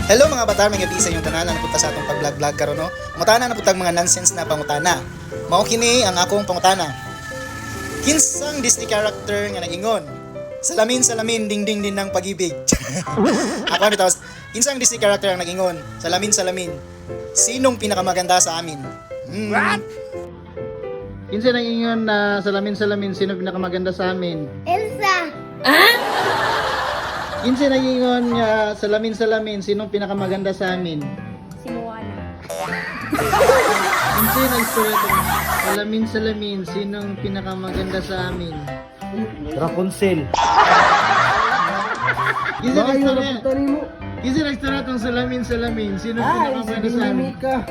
Hello mga batar, may gabi sa inyong tanan na napunta sa atong pag-vlog karon no. Mutana na putag mga nonsense na pangutana. Mao kini ang akong pangutana. Kinsang Disney character nga nagingon? Salamin ding ding din ng pag-ibig. Ako ni tapos kinsang Disney character ang nagingon? Salamin. Sinong pinakamaganda sa amin? What? Kinsa nagingon na salamin sino pinakamaganda sa amin? Elsa! Kinsa nagingon nga salamin sinong pinakamaganda sa amin? Si Moana. Kinsa nagsulat salamin sinong pinakamaganda sa amin? Rapunzel. Kinsa nagsulat? mo? Kinsa nagsulat ng salamin sinong pinakamaganda sa amin? ka.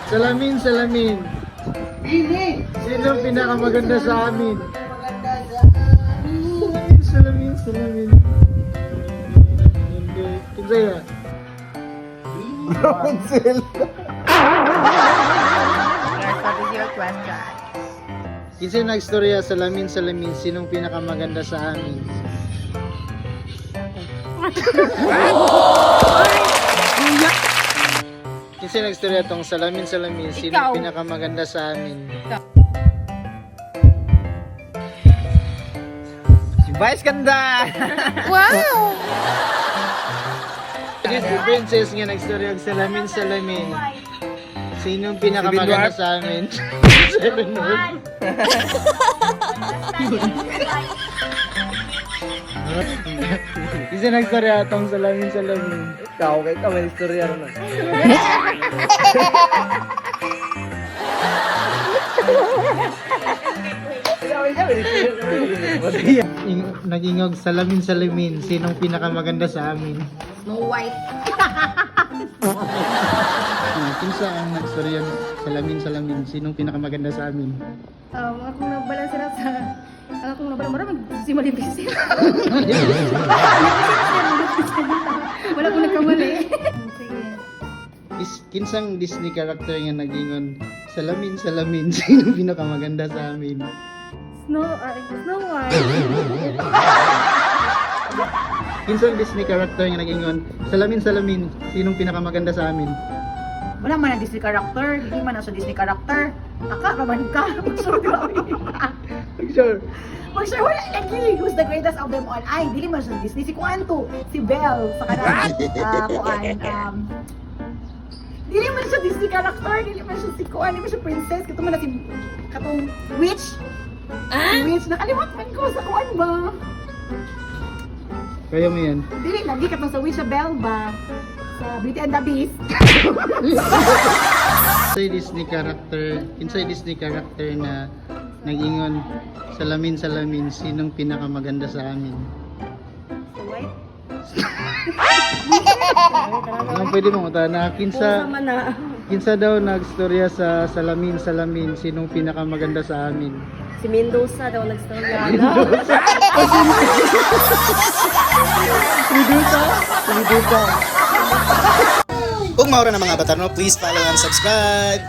Salamin. Ini. Sinong pinakamaganda sa amin? Salamin. Kinsa ya? Rapunzel. Yes, what is your question? Kinsa nagstorya salamin sinong pinakamaganda sa amin? Kinsa nagstorya tong salamin sinong Ikaw. pinakamaganda sa amin? Si Vice Ganda. Wow! Si Princess nga nagstorya og salamin sinong pinakamaganda sa amin? Seven Dwarfs. Kinsa nagstorya tong salamin Ikaw, kay ka may istorya ron. Nagingog salamin sinong pinakamaganda sa amin? Snow White. Kinsa ang nagstorya salamin sinong pinakamaganda sa amin? Akong nabalan sila sa... Akong nabalan si Malibisi. Wala akong nagkamali. Sige. Kinsang Disney character nga nagingon salamin sinong pinakamaganda sa amin? Snow White. Kinsang Disney character nga nagingon salamin sinong pinakamaganda sa amin? Wala man ang Disney character, hindi man ang sa Disney character. Nakakaman ka. Sure. Mag-sure, wala lagi. Who's the greatest of them all? Ay, dili man siya Disney. Si Kuanto, si Belle, sa kanan. Dili man siya Disney character, dili man siya si Kuan, dili man siya princess. Katong man na si, katong witch. Si witch, nakalimutan ko sa Kuan ba? Kaya mo yan. Dili, lagi katong sa witch sa Belle ba? Sa Beauty and the Beast. Kinsay Disney character na nagingon salamin sinong pinakamaganda sa amin? Snow White? Anong pwede mong utana? Kinsa daw nagstorya sa salamin sinong pinakamaganda sa amin? Si Mendoza daw nagstorya. Medusa. Kung maura na mga batarno, please follow and subscribe.